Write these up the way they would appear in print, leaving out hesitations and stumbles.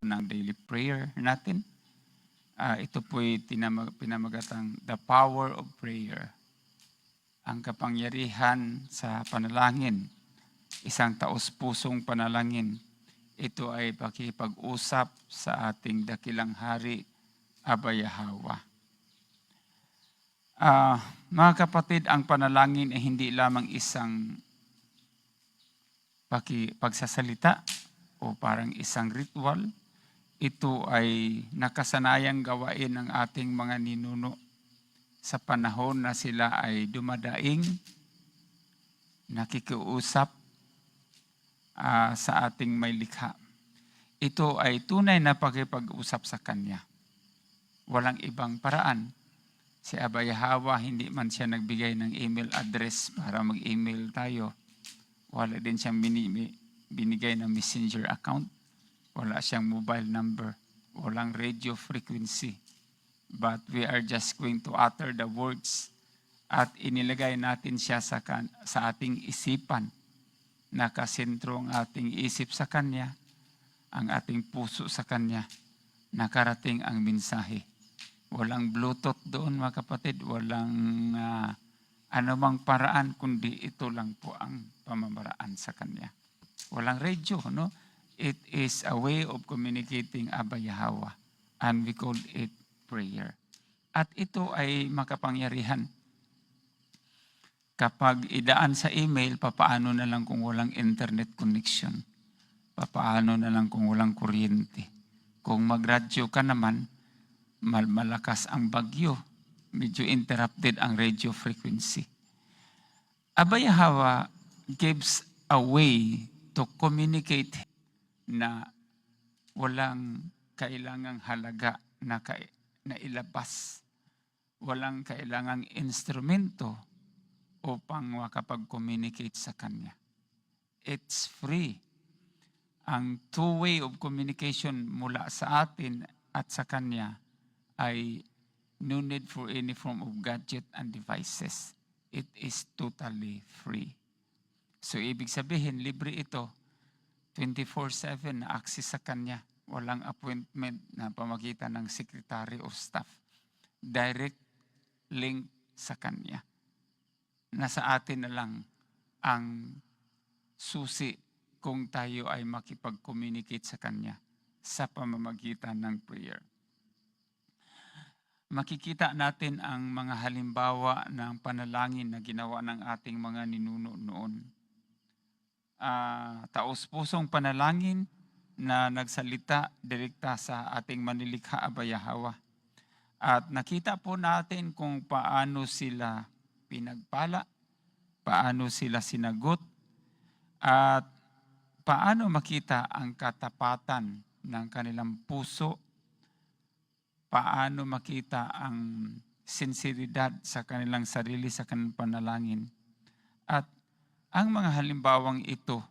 ng daily prayer natin. Ito po'y pinamagatang The Power of Prayer. Ang kapangyarihan sa panalangin, isang taos-pusong panalangin. Ito ay pakipag-usap sa ating dakilang hari, Aba Yahweh. Mga kapatid, ang panalangin ay hindi lamang isang pagsasalita o parang isang ritual. Ito ay nakasanayang gawain ng ating mga ninuno sa panahon na sila ay dumadaing, nakikiusap sa ating may likha. Ito ay tunay na pakipag-usap sa Kanya. Walang ibang paraan. Si Aba Yahweh, hindi man siya nagbigay ng email address para mag-email tayo. Wala din siyang binigay ng messenger account. Wala siyang mobile number. Walang radio frequency. But we are just going to utter the words at inilagay natin siya sa ating isipan. Nakasentro ang ating isip sa Kanya, ang ating puso sa Kanya. Nakarating ang mensahe. Walang Bluetooth doon, mga kapatid. Walang anumang paraan, kundi ito lang po ang pamamaraan sa Kanya. Walang radio, no? It is a way of communicating Aba Yahweh, and we call it prayer. At ito ay makapangyarihan. Kapag idaan sa email, papaano na lang kung walang internet connection? Papaano na lang kung walang kuryente? Kung magradyo ka naman, malakas ang bagyo, medyo interrupted ang radio frequency. Aba Yahweh gives a way to communicate na walang kailangang halaga na ilabas. Walang kailangang instrumento upang makapag-communicate sa Kanya. It's free. Ang two-way of communication mula sa atin at sa Kanya ay no need for any form of gadget and devices. It is totally free. So ibig sabihin, libre ito. 24/7 na access sa Kanya. Walang appointment na pamagitan ng secretary o staff. Direct link sa Kanya. Nasa atin na lang ang susi kung tayo ay makipag-communicate sa Kanya sa pamamagitan ng prayer. Makikita natin ang mga halimbawa ng panalangin na ginawa ng ating mga ninuno noon. Taos-pusong panalangin na nagsalita direkta sa ating manilikha Aba Yahweh. At nakita po natin kung paano sila pinagpala, paano sila sinagot, at paano makita ang katapatan ng kanilang puso, paano makita ang sinseridad sa kanilang sarili sa kanilang panalangin. At ang mga halimbawang ito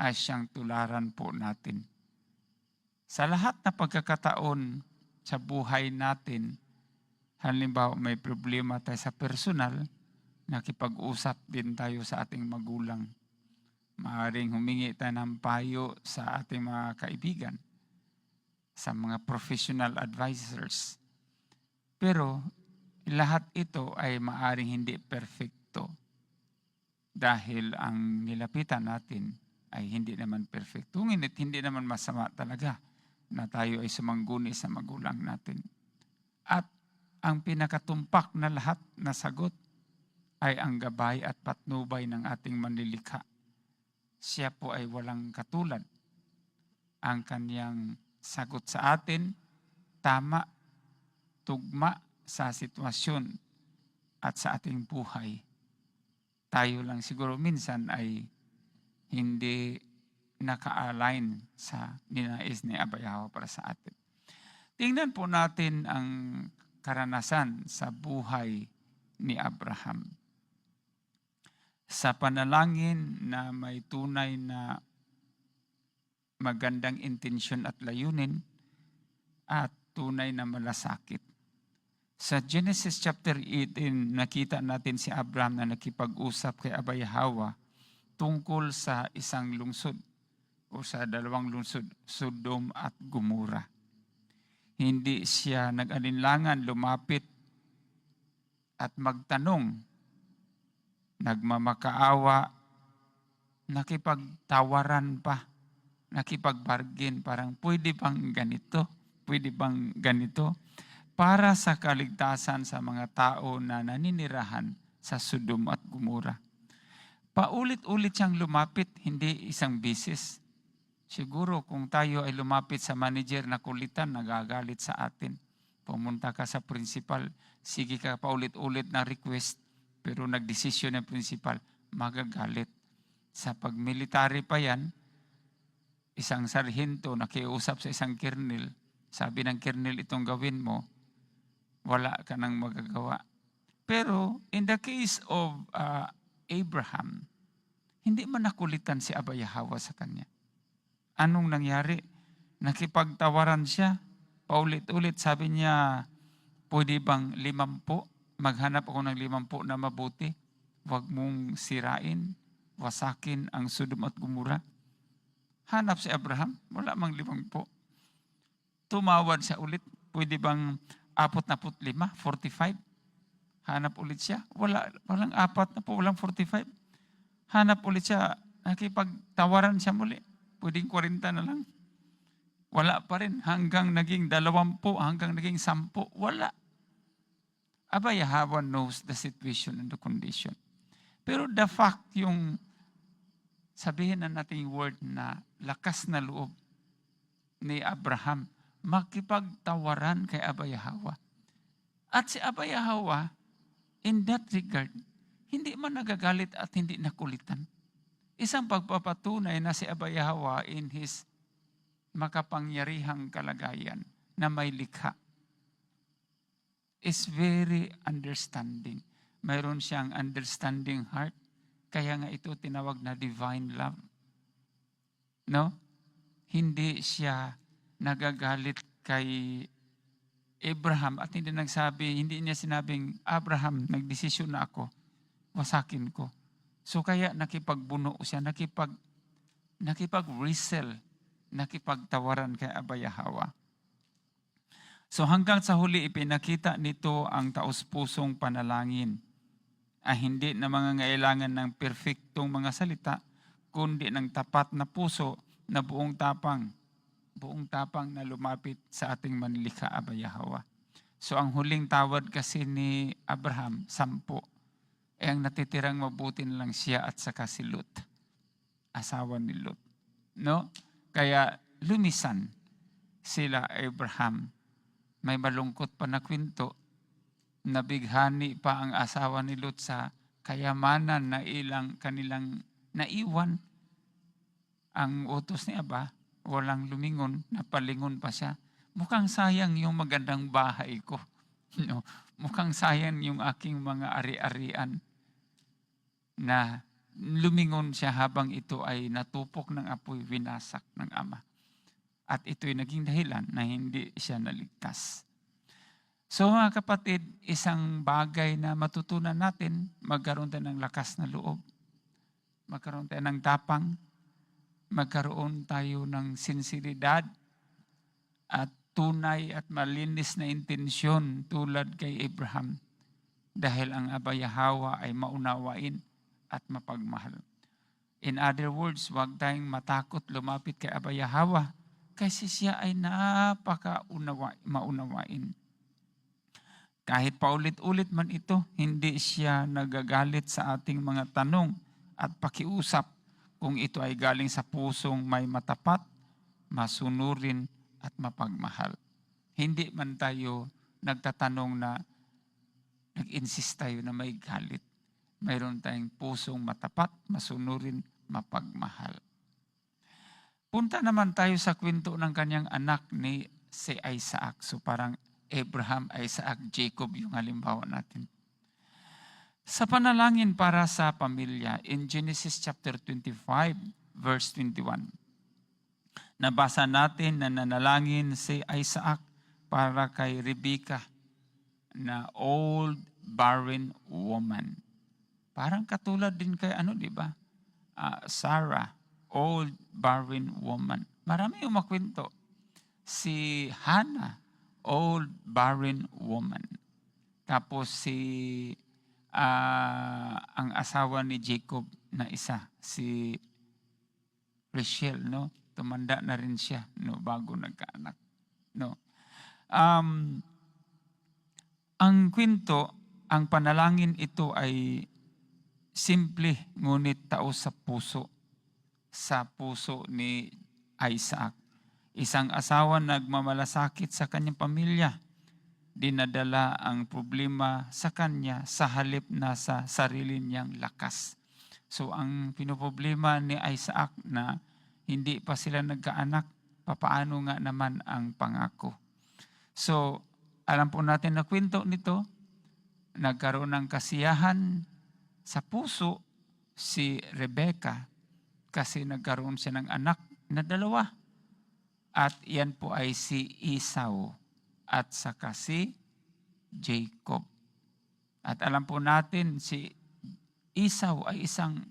ay siyang tularan po natin. Sa lahat na pagkakataon sa buhay natin, halimbawa may problema tayo sa personal, nakipag-usap din tayo sa ating magulang. Maaaring humingi tayo ng payo sa ating mga kaibigan, sa mga professional advisors. Pero lahat ito ay maaaring hindi perfecto. Dahil ang nilapitan natin ay hindi naman perfecto. Ngunit hindi naman masama talaga na tayo ay sumangguni sa magulang natin. At ang pinakatumpak na lahat na sagot ay ang gabay at patnubay ng ating manlilikha. Siya po ay walang katulad. Ang kanyang sagot sa atin, tama, tugma sa sitwasyon at sa ating buhay. Tayo lang siguro minsan ay hindi naka-align sa ninais ni Aba Yahweh para sa atin. Tingnan po natin ang karanasan sa buhay ni Abraham. Sa panalangin na may tunay na magandang intensyon at layunin at tunay na malasakit. Sa Genesis chapter 18, nakita natin si Abraham na nakipag-usap kay Aba Yahweh tungkol sa isang lungsod o sa dalawang lungsod, Sodom at Gomora. Hindi siya nag-alinlangan lumapit at magtanong, nagmamakaawa, nakipagtawaran pa, nakipagbargain, parang pwede bang ganito? Pwede bang ganito? Para sa kaligtasan sa mga tao na naninirahan sa Sodom at Gomora. Paulit-ulit siyang lumapit, hindi isang bisis. Siguro kung tayo ay lumapit sa manager na kulitan, nagagalit sa atin. Pumunta ka sa principal, sige ka paulit-ulit na request, pero nagdesisyon ng principal, magagalit. Sa pagmilitary pa yan, isang sarhento nakiusap sa isang kernel, sabi ng kernel itong gawin mo, wala ka nang magagawa. Pero in the case of Abraham, hindi man nakulitan si Abba Yahweh sa kanya. Anong nangyari? Nakipagtawaran siya. Paulit-ulit sabi niya, pwede bang 50? Maghanap ako ng 50 na mabuti. Huwag mong sirain, wasakin ang Sodom at Gomora. Hanap si Abraham, wala mang 50. Tumawad siya ulit, pwede bang 45, 45? Hanap ulit siya, walang 40, walang 45. Hanap ulit siya, nakipagtawaran siya muli. Pwedeng 40 na lang. Wala pa rin. Hanggang naging 20, hanggang naging 10. Wala. Abba Yahweh knows the situation and the condition. Pero the fact, yung sabihin na natin yung word na lakas na loob ni Abraham, makipagtawaran kay Abba Yahweh. At si Abba Yahweh, in that regard, hindi man nagagalit at hindi nakulitan. Isang pagpapatunay na si Abba Yahweh in His makapangyarihang kalagayan na may likha is very understanding. Mayroon siyang understanding heart. Kaya nga ito tinawag na divine love. No? Hindi siya nagagalit kay Abraham at hindi niya sinabing, Abraham, nagdesisyon na ako, wasakin ko. So kaya nakipagbuno siya, nakipag-wrestle, nakipagtawaran kay Abba Yahweh. So hanggang sa huli ipinakita nito ang taos-pusong panalangin hindi na mangangailangan ng perfectong mga salita, kundi ng tapat na puso na buong tapang na lumapit sa ating manlilikha Abba Yahweh. So ang huling tawad kasi ni Abraham, 10. Ang natitirang mabuti na lang siya at saka si Lot, asawa ni Lot. No? Kaya lumisan sila Abraham. May malungkot pa na kwento, nabighani pa ang asawa ni Lot sa kayamanan na kanilang naiwan. Ang utos ni Aba, walang lumingon, napalingon pa siya. Mukhang sayang yung magandang bahay ko. No? Mukhang sayang yung aking mga ari-arian. Na lumingon siya habang ito ay natupok ng apoy, winasak ng ama. At ito'y naging dahilan na hindi siya naligtas. So mga kapatid, isang bagay na matutunan natin, magkaroon tayo ng lakas na loob, magkaroon tayo ng tapang, magkaroon tayo ng sinseridad at tunay at malinis na intensyon tulad kay Abraham. Dahil ang Abba Yahweh ay maunawain at mapagmahal. In other words, huwag tayong matakot lumapit kay Abba Yahweh kasi siya ay maunawain. Kahit paulit-ulit man ito, hindi siya nagagalit sa ating mga tanong at pakiusap kung ito ay galing sa pusong may matapat, masunurin at mapagmahal. Hindi man tayo nagtatanong na nag-insist tayo na may galit. Mayroon tayong pusong matapat, masunurin, mapagmahal. Punta naman tayo sa kwento ng kanyang anak ni si Isaac. So parang Abraham, Isaac, Jacob yung halimbawa natin. Sa panalangin para sa pamilya, in Genesis chapter 25, verse 21, nabasa natin na nanalangin si Isaac para kay Rebekah na old barren woman. Parang katulad din kay di ba? Sarah old barren woman. Marami yung makwento. Si Hannah, old barren woman. Tapos ang asawa ni Jacob na isa, si Rachel, no? Tumanda na rin siya, no, bago nagkaanak, no. Ang kwento, ang panalangin ito ay simple ngunit taos sa puso ni Isaac. Isang asawa nagmamalasakit sa kanyang pamilya. Dinadala ang problema sa kanya sa halip na sa sarili niyang lakas. So ang pinoproblema ni Isaac na hindi pa sila nagkaanak, papaano nga naman ang pangako? So alam po natin na kwento nito, nagkaroon ng kasiyahan sa puso si Rebecca kasi nagkaroon siya ng anak na dalawa. At yan po ay si Esau at saka si Jacob. At alam po natin si Esau ay isang,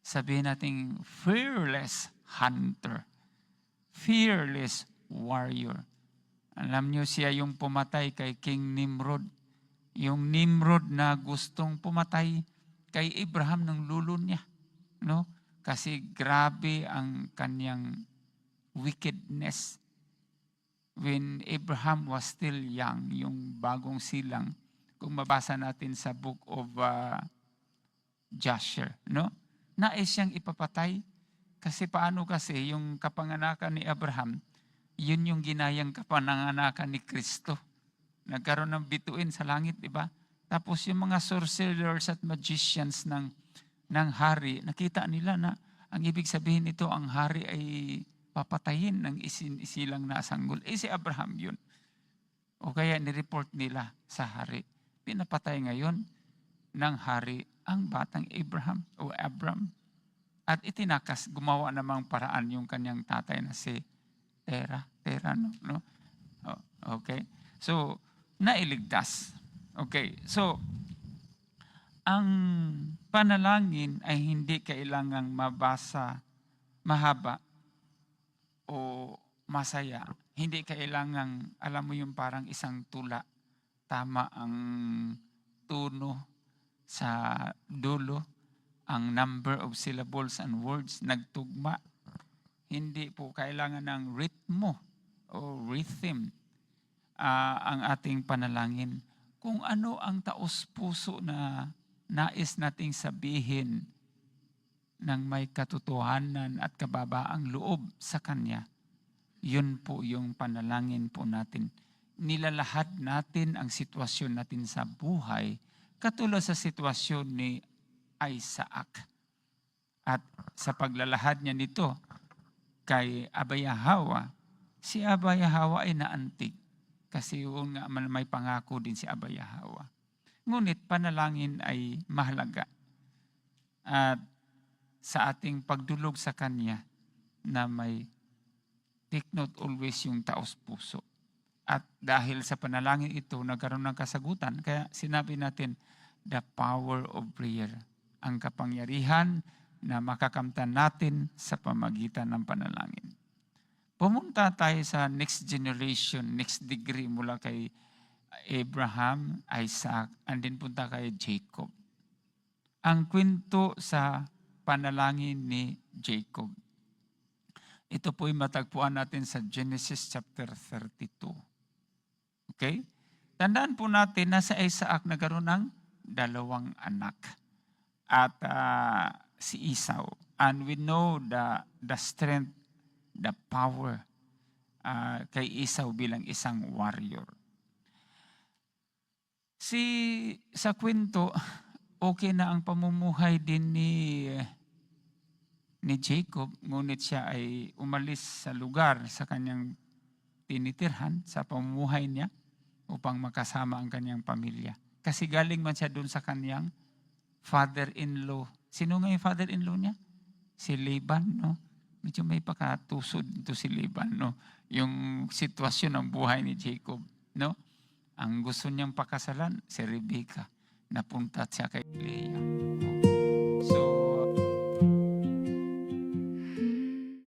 sabihin natin, fearless hunter, fearless warrior. Alam niyo siya yung pumatay kay King Nimrod. Yung Nimrod na gustong pumatay kay Abraham ng lulo niya, no? Kasi grabe ang kanyang wickedness. When Abraham was still young, yung bagong silang, kung mabasa natin sa book of Jasher, no? Nais siyang ipapatay. Kasi paano kasi yung kapanganakan ni Abraham, yun yung ginayang kapanganakan ni Kristo. Nagkaroon ng bituin sa langit, di ba? Tapos yung mga sorcerers at magicians ng hari, nakita nila na ang ibig sabihin nito, ang hari ay papatayin ng isilang na sanggol. Si Abraham yun. O kaya nireport nila sa hari. Pinapatay ngayon ng hari ang batang Abraham o Abram. At itinakas, gumawa namang paraan yung kanyang tatay na si Tera, no? Okay? So, nailigtas. Okay, so, ang panalangin ay hindi kailangang mahaba o masaya. Hindi kailangang, alam mo yung parang isang tula, tama ang tono sa dulo, ang number of syllables and words nagtugma. Hindi po kailangan ng ritmo o rhythm ang ating panalangin. Kung ano ang taos-puso na nais nating sabihin ng may katotohanan at kababaang loob sa Kanya, yun po yung panalangin po natin. Nilalahad natin ang sitwasyon natin sa buhay katulad sa sitwasyon ni Isaac. At sa paglalahad niya nito kay Abayahawa, si Abayahawa ay naantig. Kasi yun nga may pangako din si Abayahawa. Ngunit panalangin ay mahalaga. At sa ating pagdulog sa Kanya na may take note always yung taos puso. At dahil sa panalangin ito, nagkaroon ng kasagutan. Kaya sinabi natin, the power of prayer. Ang kapangyarihan na makakamtan natin sa pamagitan ng panalangin. Pumunta tayo sa next generation, next degree mula kay Abraham, Isaac, and then punta kay Jacob. Ang kwento sa panalangin ni Jacob. Ito po'y matagpuan natin sa Genesis chapter 32. Okay? Tandaan po natin na sa Isaac nagkaroon ng 2 anak. At si Esau. And we know the strength, the power kay Esau bilang isang warrior. Sa kwento, okay na ang pamumuhay din ni Jacob, ngunit siya ay umalis sa lugar sa kanyang tinitirhan, sa pamumuhay niya, upang makasama ang kanyang pamilya. Kasi galing man siya doon sa kanyang father-in-law. Sino nga yung father-in-law niya? Si Laban, no? Medyo may pakatusod ito si Laban, no? Yung sitwasyon ng buhay ni Jacob, no? Ang gusto niyang pakasalan, si Rebecca. Napunta siya kay Leah.